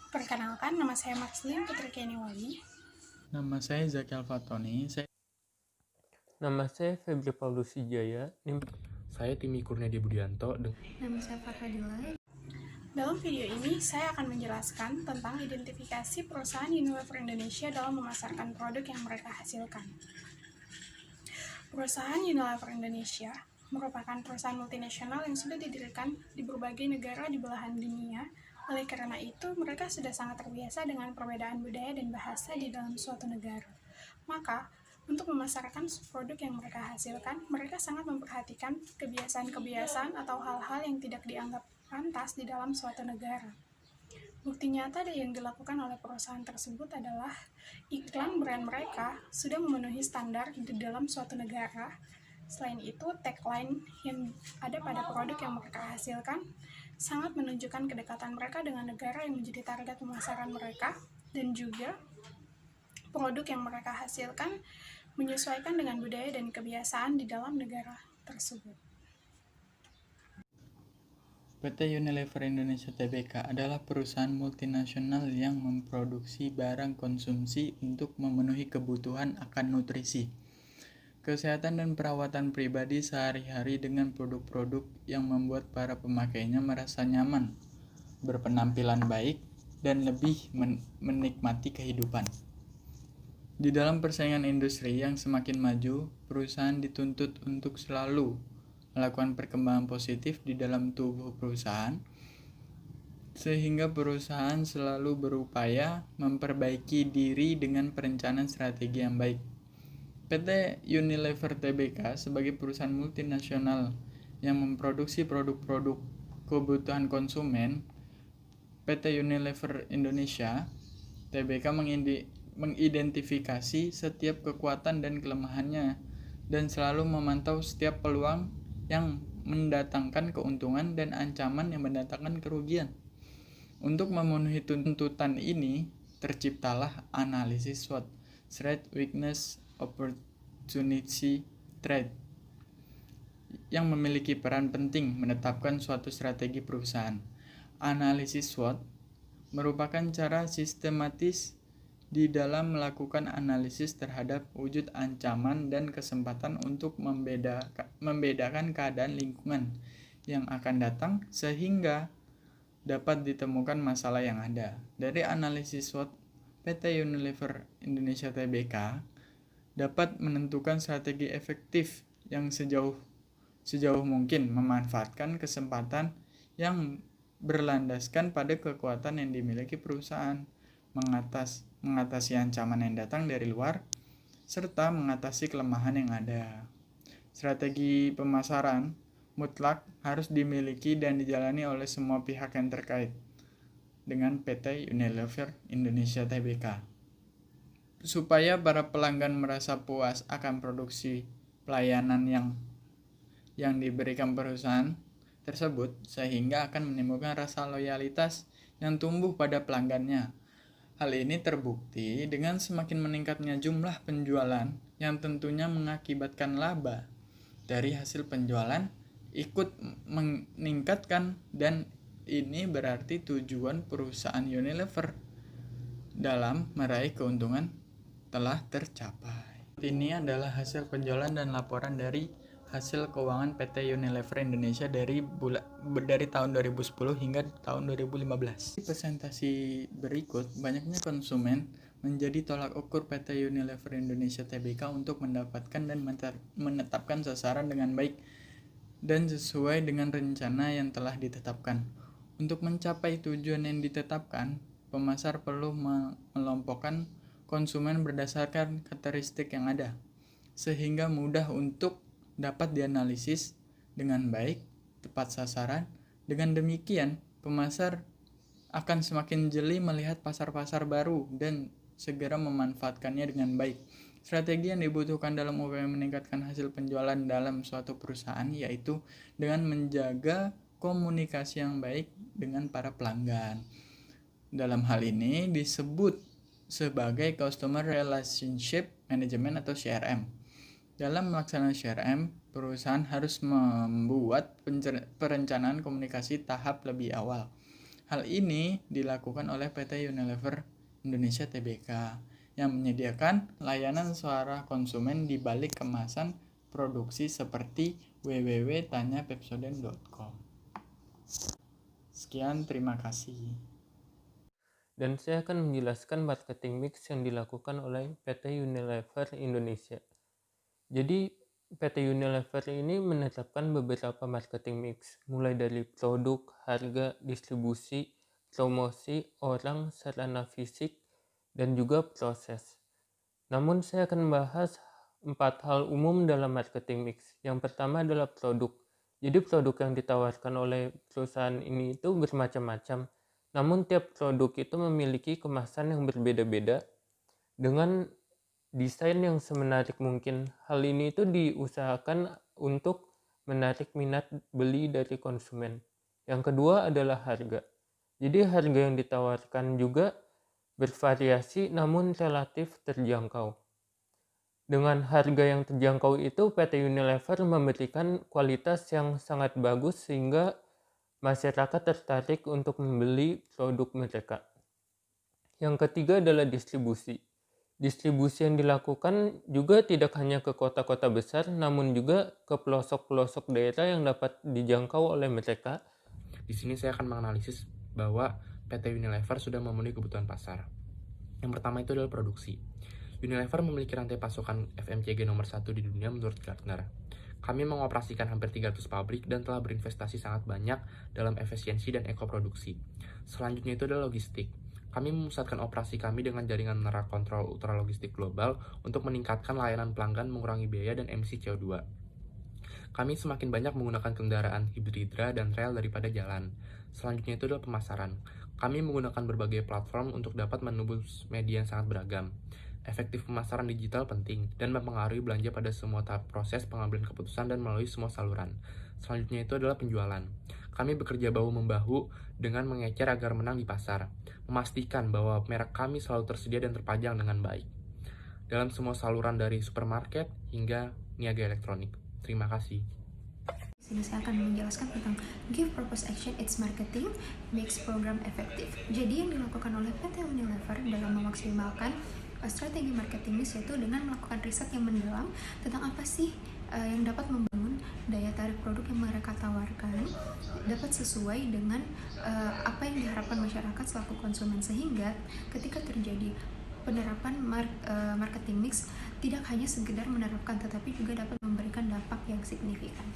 Perkenalkan, nama saya Maxlin Putri Keniwali. Nama saya Zaki Alfatoni. Nama saya Febri Paulus Wijaya. Saya Timi Kurniadi Budianto. Nama saya Farhadila. Dalam video ini, saya akan menjelaskan tentang identifikasi perusahaan Unilever Indonesia dalam memasarkan produk yang mereka hasilkan. Perusahaan Unilever Indonesia merupakan perusahaan multinasional yang sudah didirikan di berbagai negara di belahan dunia. Oleh karena itu, mereka sudah sangat terbiasa dengan perbedaan budaya dan bahasa di dalam suatu negara. Maka, untuk memasarkan produk yang mereka hasilkan, mereka sangat memperhatikan kebiasaan-kebiasaan atau hal-hal yang tidak dianggap pantas di dalam suatu negara. Bukti nyata yang dilakukan oleh perusahaan tersebut adalah iklan brand mereka sudah memenuhi standar di dalam suatu negara. Selain itu, tagline yang ada pada produk yang mereka hasilkan sangat menunjukkan kedekatan mereka dengan negara yang menjadi target pemasaran mereka, dan juga produk yang mereka hasilkan menyesuaikan dengan budaya dan kebiasaan di dalam negara tersebut. PT Unilever Indonesia Tbk adalah perusahaan multinasional yang memproduksi barang konsumsi untuk memenuhi kebutuhan akan nutrisi, kesehatan dan perawatan pribadi sehari-hari dengan produk-produk yang membuat para pemakainya merasa nyaman, berpenampilan baik, dan lebih menikmati kehidupan. Di dalam persaingan industri yang semakin maju, perusahaan dituntut untuk selalu melakukan perkembangan positif di dalam tubuh perusahaan, sehingga perusahaan selalu berupaya memperbaiki diri dengan perencanaan strategi yang baik. PT Unilever Tbk sebagai perusahaan multinasional yang memproduksi produk-produk kebutuhan konsumen, PT Unilever Indonesia Tbk mengidentifikasi setiap kekuatan dan kelemahannya dan selalu memantau setiap peluang yang mendatangkan keuntungan dan ancaman yang mendatangkan kerugian. Untuk memenuhi tuntutan ini, terciptalah analisis SWOT, Strength, Weakness, Opportunity, Threat, yang memiliki peran penting menetapkan suatu strategi perusahaan. Analisis SWOT merupakan cara sistematis di dalam melakukan analisis terhadap wujud ancaman dan kesempatan untuk membedakan keadaan lingkungan yang akan datang sehingga dapat ditemukan masalah yang ada. Dari analisis SWOT, PT Unilever Indonesia Tbk dapat menentukan strategi efektif yang sejauh mungkin memanfaatkan kesempatan yang berlandaskan pada kekuatan yang dimiliki perusahaan, mengatasi ancaman yang datang dari luar, serta mengatasi kelemahan yang ada. Strategi pemasaran mutlak harus dimiliki dan dijalani oleh semua pihak yang terkait dengan PT Unilever Indonesia Tbk. Supaya para pelanggan merasa puas akan produksi pelayanan yang diberikan perusahaan tersebut, sehingga akan menimbulkan rasa loyalitas yang tumbuh pada pelanggannya. Hal ini terbukti dengan semakin meningkatnya jumlah penjualan yang tentunya mengakibatkan laba dari hasil penjualan ikut meningkatkan, dan ini berarti tujuan perusahaan Unilever dalam meraih keuntungan telah tercapai. Ini adalah hasil penjualan dan laporan dari hasil keuangan PT Unilever Indonesia dari tahun 2010 hingga tahun 2015. Di presentasi berikut, banyaknya konsumen menjadi tolak ukur PT Unilever Indonesia Tbk untuk mendapatkan dan menetapkan sasaran dengan baik dan sesuai dengan rencana yang telah ditetapkan. Untuk mencapai tujuan yang ditetapkan, pemasar perlu mengelompokkan konsumen berdasarkan karakteristik yang ada, sehingga mudah untuk dapat dianalisis dengan baik, tepat sasaran. Dengan demikian, pemasar akan semakin jeli melihat pasar-pasar baru dan segera memanfaatkannya dengan baik. Strategi yang dibutuhkan dalam upaya meningkatkan hasil penjualan dalam suatu perusahaan yaitu dengan menjaga komunikasi yang baik dengan para pelanggan. Dalam hal ini disebut sebagai Customer Relationship Management atau CRM. Dalam melaksanakan CRM, perusahaan harus membuat perencanaan komunikasi tahap lebih awal. Hal ini dilakukan oleh PT Unilever Indonesia Tbk yang menyediakan layanan suara konsumen di balik kemasan produksi seperti www.tanyapepsodent.com. Sekian, terima kasih. Dan saya akan menjelaskan marketing mix yang dilakukan oleh PT Unilever Indonesia. Jadi PT Unilever ini menetapkan beberapa marketing mix, mulai dari produk, harga, distribusi, promosi, orang, sarana fisik, dan juga proses. Namun saya akan membahas 4 hal umum dalam marketing mix. Yang pertama adalah produk. Jadi produk yang ditawarkan oleh perusahaan ini itu bermacam-macam. Namun tiap produk itu memiliki kemasan yang berbeda-beda dengan desain yang semenarik mungkin. Hal ini itu diusahakan untuk menarik minat beli dari konsumen. Yang kedua adalah harga. Jadi harga yang ditawarkan juga bervariasi namun relatif terjangkau. Dengan harga yang terjangkau itu, PT Unilever memberikan kualitas yang sangat bagus sehingga masyarakat tertarik untuk membeli produk mereka. Yang ketiga adalah distribusi. Distribusi yang dilakukan juga tidak hanya ke kota-kota besar, namun juga ke pelosok-pelosok daerah yang dapat dijangkau oleh mereka. Di sini saya akan menganalisis bahwa PT Unilever sudah memenuhi kebutuhan pasar. Yang pertama itu adalah produksi. Unilever memiliki rantai pasokan FMCG nomor 1 di dunia menurut Gartner. Kami mengoperasikan hampir 300 pabrik dan telah berinvestasi sangat banyak dalam efisiensi dan ekoproduksi. Selanjutnya itu adalah logistik. Kami memusatkan operasi kami dengan jaringan menara kontrol ultralogistik global untuk meningkatkan layanan pelanggan, mengurangi biaya dan emisi CO2. Kami semakin banyak menggunakan kendaraan hibridra dan rel daripada jalan. Selanjutnya itu adalah pemasaran. Kami menggunakan berbagai platform untuk dapat menembus media yang sangat beragam. Efektif pemasaran digital penting dan mempengaruhi belanja pada semua tahap proses pengambilan keputusan dan melalui semua saluran. Selanjutnya itu adalah penjualan. Kami bekerja bahu-membahu dengan mengecer agar menang di pasar, memastikan bahwa merek kami selalu tersedia dan terpajang dengan baik dalam semua saluran dari supermarket hingga niaga elektronik. Terima kasih. Sini saya akan menjelaskan tentang Give Purpose Action Its Marketing Makes Program Effective. Jadi yang dilakukan oleh PT Unilever dalam memaksimalkan strategi marketing mix yaitu dengan melakukan riset yang mendalam tentang apa sih yang dapat membangun daya tarik produk yang mereka tawarkan dapat sesuai dengan apa yang diharapkan masyarakat selaku konsumen, sehingga ketika terjadi penerapan marketing mix tidak hanya sekedar menerapkan tetapi juga dapat memberikan dampak yang signifikan.